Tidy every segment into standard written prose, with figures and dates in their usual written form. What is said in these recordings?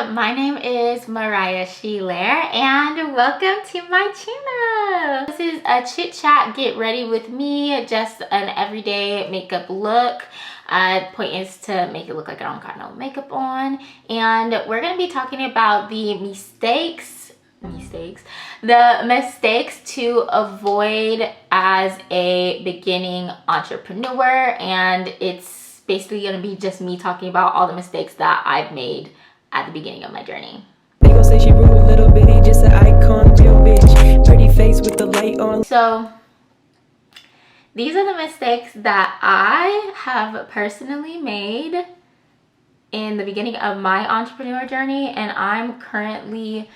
my name is Mariah Sheeler and welcome to my channel. This is a chit chat get ready with me, just an everyday makeup look. Point is to make it look like I don't got no makeup on, and we're gonna be talking about the mistakes to avoid as a beginning entrepreneur. And it's basically gonna be just me talking about all the mistakes that I've made at the beginning of my journey. They gon' say she rude, little bitty, just an icon, real bitch, pretty face with the light on. So these are the mistakes that I have personally made in the beginning of my entrepreneur journey, and I'm currently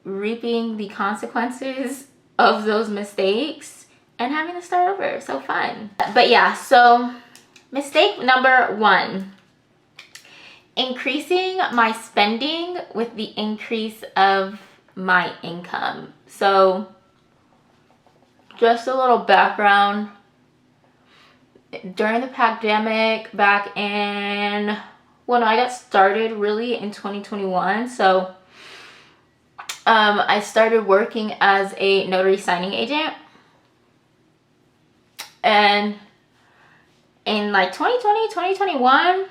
reaping the consequences of those mistakes and having to start over. So fun. But yeah, so mistake number one: increasing my spending with the increase of my income. So just a little background. During the pandemic, back in, well, no, I got started really in 2021. So I started working as a notary signing agent, and in like 2020, 2021,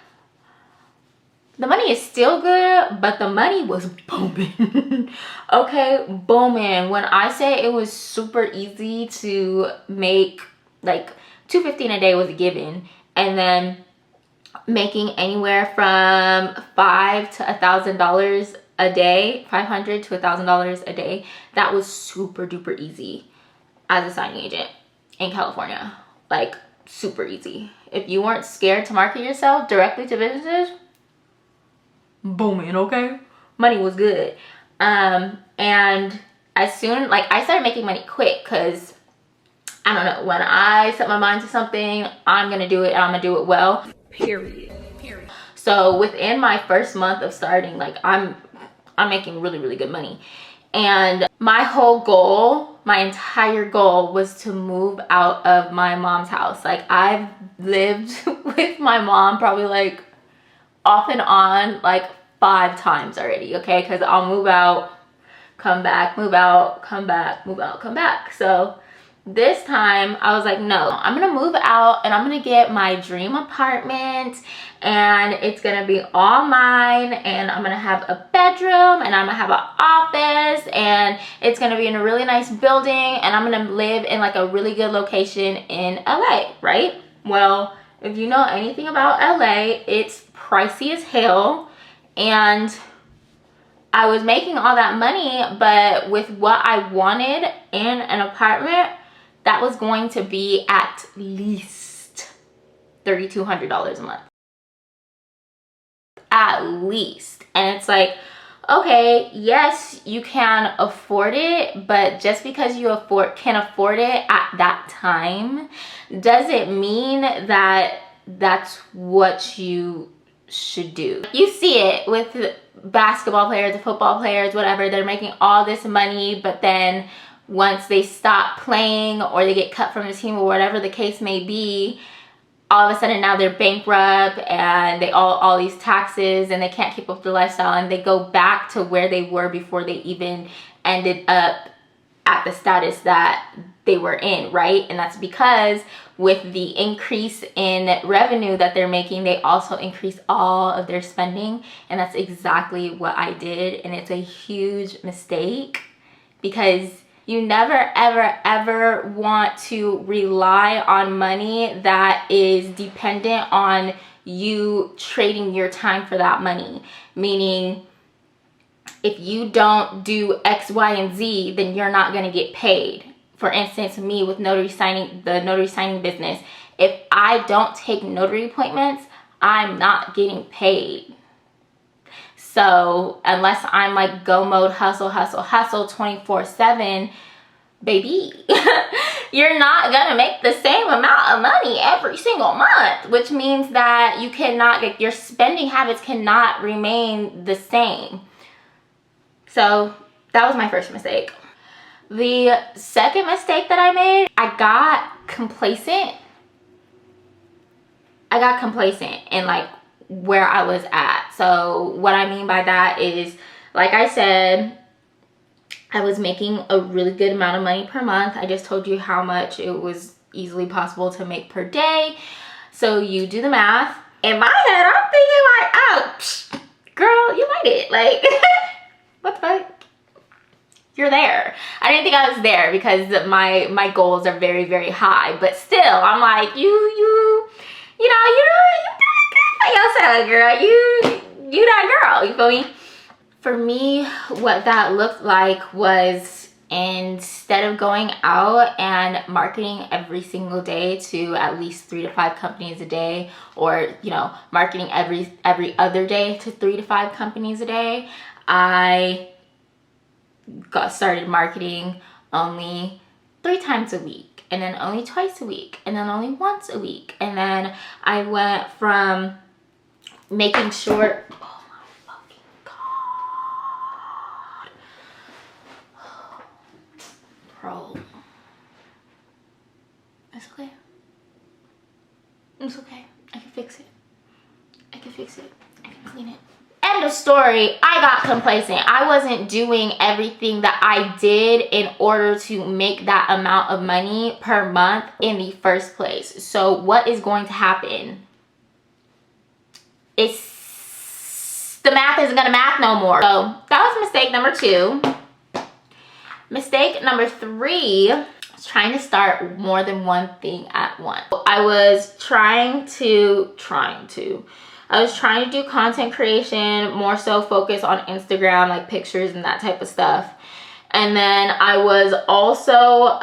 the money is still good, but the money was booming. Okay, booming. When I say it was super easy to make, like $215 a day was a given, and then making anywhere from $500 to $1,000 a day, $500 to $1,000 a day, that was super duper easy as a signing agent in California. Like super easy. If you weren't scared to market yourself directly to businesses, booming. Okay, money was good. And as soon, like, I started making money quick, because I don't know, when I set my mind to something, I'm gonna do it, and I'm gonna do it well, period. So within my first month of starting, like, I'm making really good money. And my whole goal, my entire goal, was to move out of my mom's house. Like, I've lived with my mom probably like off and on like 5 times already, okay? Because I'll move out, come back, move out, come back, move out, come back. So this time I was like, no, I'm gonna move out and I'm gonna get my dream apartment, and it's gonna be all mine, and I'm gonna have a bedroom, and I'm gonna have an office, and it's gonna be in a really nice building, and I'm gonna live in like a really good location in LA, right? Well, if you know anything about LA, it's pricey as hell, and I was making all that money, but with what I wanted in an apartment, that was going to be at least $3,200 a month. At least. And it's like, okay, yes, you can afford it, but just because you can afford it at that time doesn't mean that that's what you should do. You see it with basketball players, football players, whatever. They're making all this money, but then once they stop playing or they get cut from the team or whatever the case may be, all of a sudden now they're bankrupt, and they all these taxes, and they can't keep up the lifestyle, and they go back to where they were before they even ended up at the status that they were in, right? And that's because with the increase in revenue that they're making, they also increase all of their spending. And that's exactly what I did, and it's a huge mistake, because you never ever want to rely on money that is dependent on you trading your time for that money. Meaning, if you don't do X, Y, and Z, then you're not gonna get paid. For instance, me with notary signing, the notary signing business, if I don't take notary appointments, I'm not getting paid. So unless I'm like go mode, hustle 24/7, baby, you're not gonna make the same amount of money every single month, which means that you cannot get, your spending habits cannot remain the same. So that was my first mistake. The second mistake that I made, I got complacent. And like where I was at. So what I mean by that is, like I said, I was making a really good amount of money per month. I just told you how much it was easily possible to make per day. So you do the math. In my head, I'm thinking like, oh, psh, girl, you made it. Like, what the fuck? You're there. I didn't think I was there because my goals are very, very high. But still, I'm like, you doing good for yourself, girl. You that girl. You feel me? For me, what that looked like was, instead of going out and marketing every single day to at least 3 to 5 companies a day, or, you know, marketing every other day to 3 to 5 companies a day, I started marketing only 3 times a week, and then only twice a week, and then only once a week. And then I went from making sure, oh my fucking God. Bro. It's okay. It's okay. I can fix it. I can fix it. I can clean it. End of story. I got complacent. I wasn't doing everything that I did in order to make that amount of money per month in the first place. So what is going to happen? The math isn't gonna math no more. So that was mistake number 2. Mistake number 3, I was trying to start more than one thing at once. I was trying to do content creation, more so focus on Instagram, like pictures and that type of stuff. And then I was also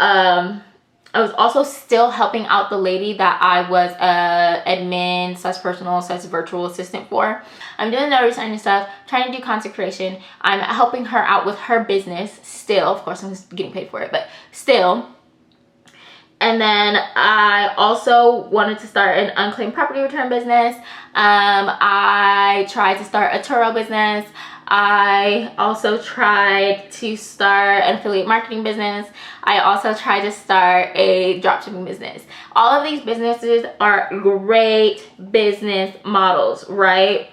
still helping out the lady that I was admin / personal / virtual assistant for. I'm doing the resigning stuff, trying to do content creation. I'm helping her out with her business still. Of course, I'm getting paid for it, but still. And then I also wanted to start an unclaimed property return business. I tried to start a Turo business. I also tried to start an affiliate marketing business. I also tried to start a dropshipping business. All of these businesses are great business models, right?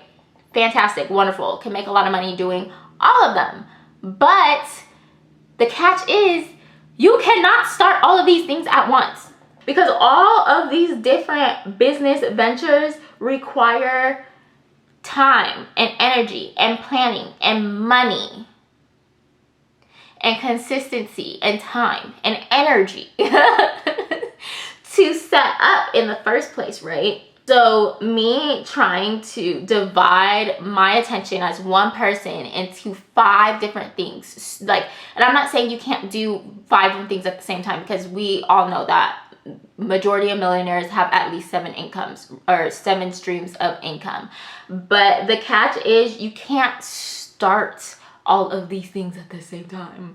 Fantastic, wonderful, can make a lot of money doing all of them. But the catch is, you cannot start all of these things at once, because all of these different business ventures require time and energy and planning and money and consistency and time and energy to set up in the first place, right? So me trying to divide my attention as one person into 5 different things, like, and I'm not saying you can't do 5 different things at the same time, because we all know that majority of millionaires have at least 7 incomes or 7 streams of income. But the catch is, you can't start all of these things at the same time.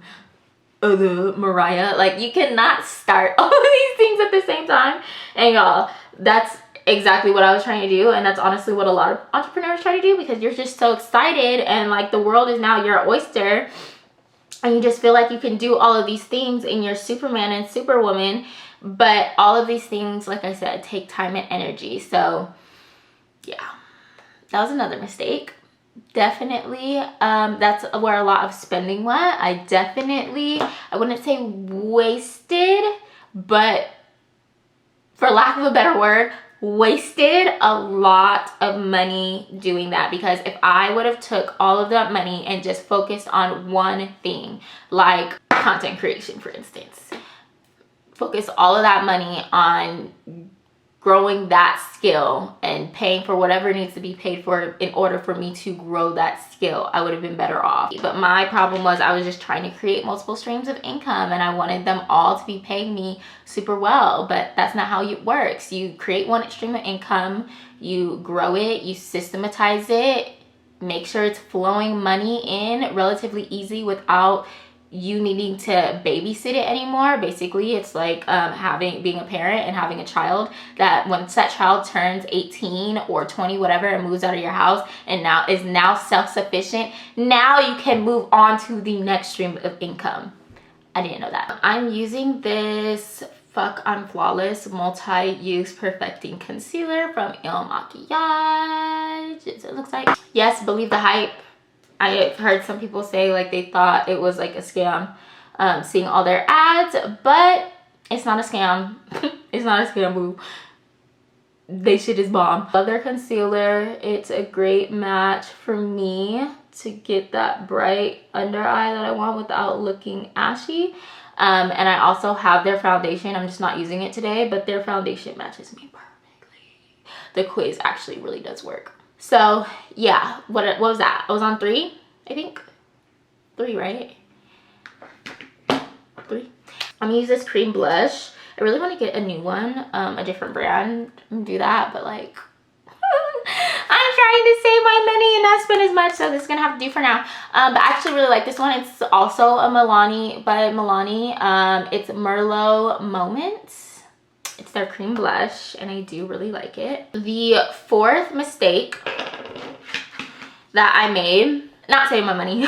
Mariah, like, you cannot start all of these things at the same time. And y'all, that's exactly what I was trying to do, and that's honestly what a lot of entrepreneurs try to do, because you're just so excited and like the world is now your oyster, and you just feel like you can do all of these things and you're Superman and Superwoman. But all of these things, like I said, take time and energy. So yeah, that was another mistake. Definitely, that's where a lot of spending went. I wouldn't say wasted, but for lack of a better word, wasted a lot of money doing that. Because if I would have took all of that money and just focused on one thing, like content creation, for instance, focus all of that money on growing that skill and paying for whatever needs to be paid for in order for me to grow that skill, I would have been better off. But my problem was, I was just trying to create multiple streams of income, and I wanted them all to be paying me super well. But that's not how it works. You create one stream of income, you grow it, you systematize it, make sure it's flowing money in relatively easy without you needing to babysit it anymore. Basically, it's like being a parent and having a child, that once that child turns 18 or 20, whatever, and moves out of your house and is now self-sufficient, now you can move on to the next stream of income. I didn't know that. I'm using this Fuck I'm Flawless Multi-Use Perfecting Concealer from Il Makiage. It looks like, yes, believe the hype. I heard some people say like they thought it was like a scam, seeing all their ads, but it's not a scam. It's not a scam, boo. They shit is bomb. Love their concealer. It's a great match for me to get that bright under eye that I want without looking ashy. And I also have their foundation. I'm just not using it today, but their foundation matches me perfectly. The quiz actually really does work. So yeah, what was that? I was on 3, I think. 3, right? 3. I'm gonna use this cream blush. I really want to get a new one, a different brand, and do that, but like, I'm trying to save my money and not spend as much, so this is gonna have to do for now. But I actually really like this one. It's also a Milani by Milani. It's Merlot Moments. It's their cream blush, and I do really like it. The 4th mistake that I made, not saving my money,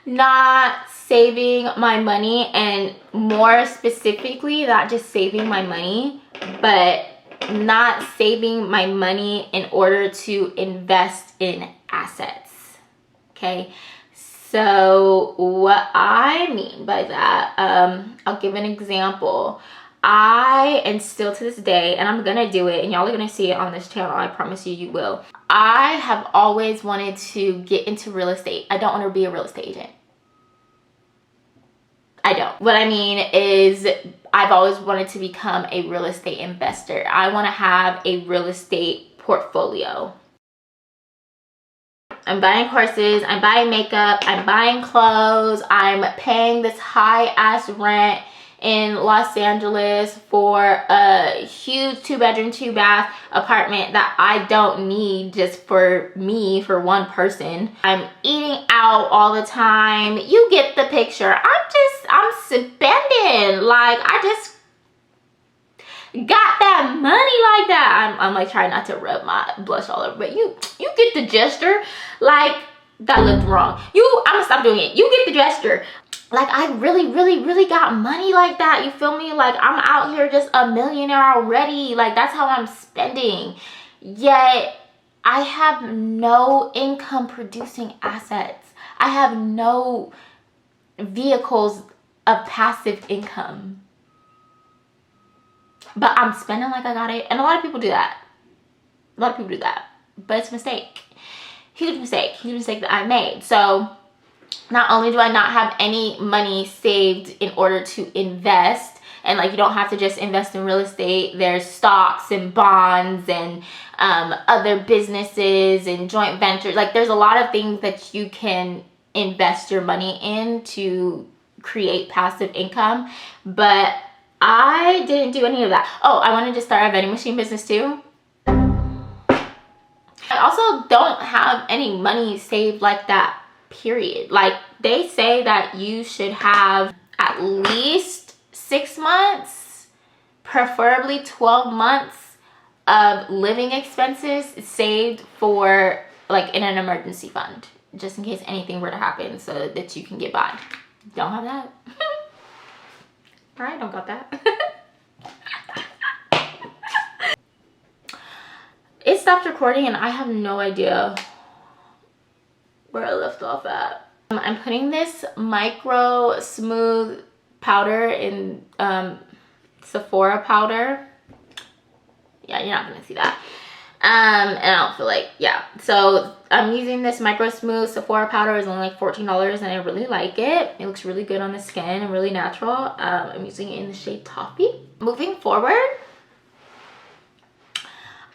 not saving my money, and more specifically, not just saving my money, but not saving my money in order to invest in assets. Okay, so what I mean by that, I'll give an example. And still to this day, and I'm gonna do it, and y'all are gonna see it on this channel, I promise you, you will. I have always wanted to get into real estate. I don't want to be a real estate agent. I don't. What I mean is I've always wanted to become a real estate investor. I want to have a real estate portfolio. I'm buying courses, I'm buying makeup, I'm buying clothes, I'm paying this high ass rent in Los Angeles for a huge 2-bedroom, 2-bath apartment that I don't need just for me, for one person. I'm eating out all the time. You get the picture. I'm spending. Like, I just got that money like that. I'm like trying not to rub my blush all over, but you get the gesture. Like, that looked wrong. I'm gonna stop doing it. You get the gesture. Like, I really got money like that. You feel me? Like, I'm out here just a millionaire already. Like, that's how I'm spending. Yet, I have no income producing assets. I have no vehicles of passive income. But I'm spending like I got it. And a lot of people do that. A lot of people do that. But it's a mistake. Huge mistake. Huge mistake that I made. So, not only do I not have any money saved in order to invest, and like, you don't have to just invest in real estate. There's stocks and bonds and other businesses and joint ventures. Like, there's a lot of things that you can invest your money in to create passive income. But I didn't do any of that. Oh, I wanted to start a vending machine business too. I also don't have any money saved like that, period. Like, they say that you should have at least 6 months, preferably 12 months of living expenses saved for, like, in an emergency fund, just in case anything were to happen, so that you can get by. Don't have that. All right, don't got that. It stopped recording and I have no idea where I left off at. I'm putting this micro smooth powder in Sephora powder. Yeah, you're not gonna see that. And I don't feel like, yeah. So I'm using this micro smooth Sephora powder. It's only like $14 and I really like it. It looks really good on the skin and really natural. I'm using it in the shade Toffee. Moving forward,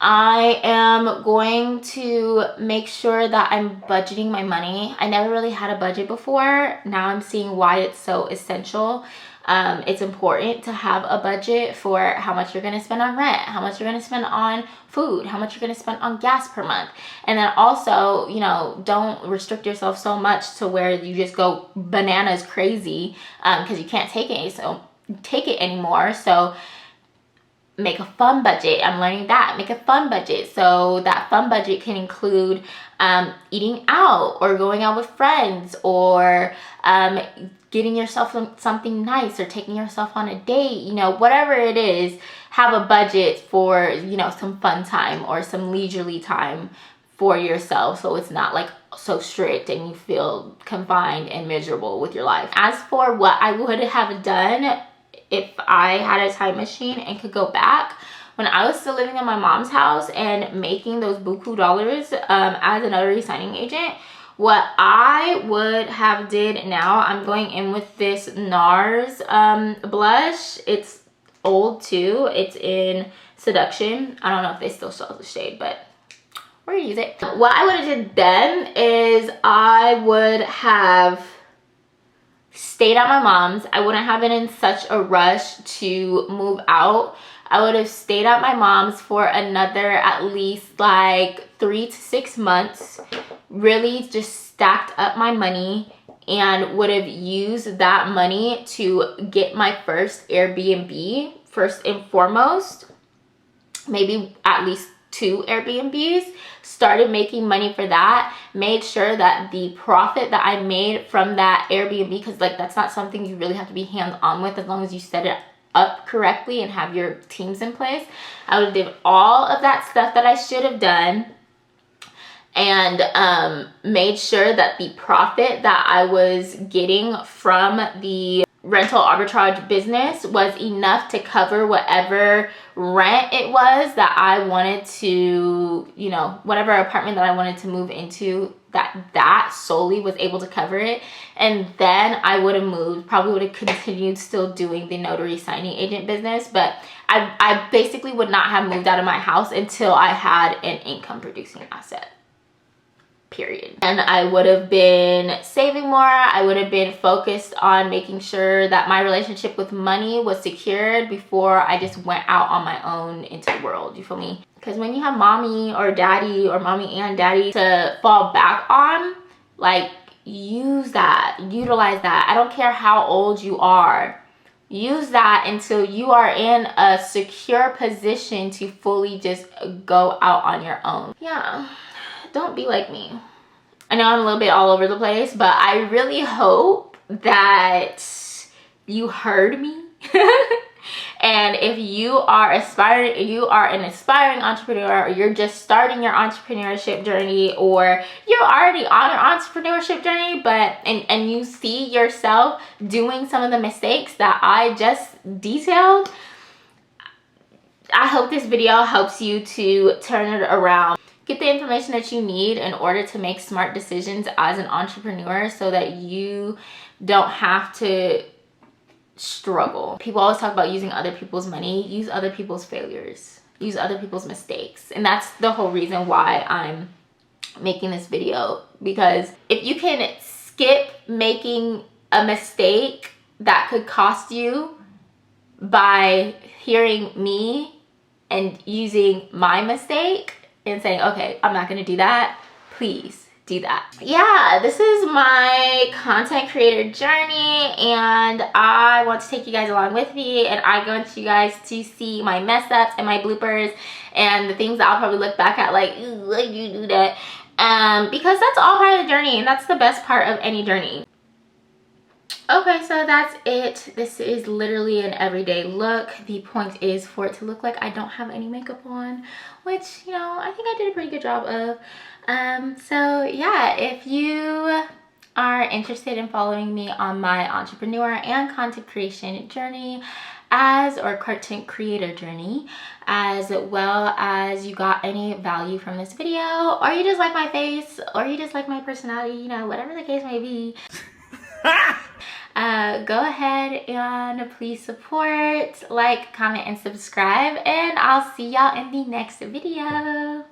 I am going to make sure that I'm budgeting my money. I never really had a budget before. Now I'm seeing why it's so essential. It's important to have a budget for how much you're going to spend on rent, how much you're going to spend on food, how much you're going to spend on gas per month. And then also, you know, don't restrict yourself so much to where you just go bananas crazy because you can't take it anymore. So make a fun budget. I'm learning that. Make a fun budget. So that fun budget can include eating out or going out with friends, or getting yourself something nice, or taking yourself on a date, you know, whatever it is. Have a budget for, you know, some fun time or some leisurely time for yourself, so it's not like so strict and you feel confined and miserable with your life. As for what I would have done if I had a time machine and could go back, when I was still living in my mom's house and making those buku dollars as a notary signing agent, what I would have did now, I'm going in with this NARS blush. It's old too. It's in Seduction. I don't know if they still sell the shade, but we're gonna use it. What I would have did then is I would have stayed at my mom's. I wouldn't have been in such a rush to move out. I would have stayed at my mom's for another at least like 3 to 6 months. Really just stacked up my money and would have used that money to get my first Airbnb first and foremost. Maybe at least 2 Airbnbs, started making money for that, made sure that the profit that I made from that Airbnb, because like that's not something you really have to be hands-on with as long as you set it up correctly and have your teams in place. I would have did all of that stuff that I should have done, and made sure that the profit that I was getting from the rental arbitrage business was enough to cover whatever rent it was that I wanted to, you know, whatever apartment that I wanted to move into, that solely was able to cover it. And then I would have moved, probably would have continued still doing the notary signing agent business, but I basically would not have moved out of my house until I had an income producing asset. Period. And I would have been saving more. I would have been focused on making sure that my relationship with money was secured before I just went out on my own into the world. You feel me? Because when you have mommy or daddy or mommy and daddy to fall back on, like, use that, utilize that. I don't care how old you are. Use that until you are in a secure position to fully just go out on your own. Yeah. Don't be like me. I know I'm a little bit all over the place, but I really hope that you heard me. And if you are aspiring, you are an aspiring entrepreneur, or you're just starting your entrepreneurship journey, or you're already on an entrepreneurship journey, but and you see yourself doing some of the mistakes that I just detailed, I hope this video helps you to turn it around. Get the information that you need in order to make smart decisions as an entrepreneur so that you don't have to struggle. People always talk about using other people's money. Use other people's failures. Use other people's mistakes. And that's the whole reason why I'm making this video. Because if you can skip making a mistake that could cost you by hearing me and using my mistake, and saying, okay, I'm not gonna do that, please do that. Yeah, this is my content creator journey, and I want to take you guys along with me, and I want you guys to see my mess ups and my bloopers and the things that I'll probably look back at like, ooh, why did you do that? Because that's all part of the journey, and that's the best part of any journey. Okay, so that's it. This is literally an everyday look. The point is for it to look like I don't have any makeup on, which, you know, I think I did a pretty good job of. So yeah, if you are interested in following me on my entrepreneur and content creation journey, or content creator journey, as well as you got any value from this video, or you just like my face, or you just like my personality, you know, whatever the case may be, go ahead and please support, like, comment, and subscribe, and I'll see y'all in the next video.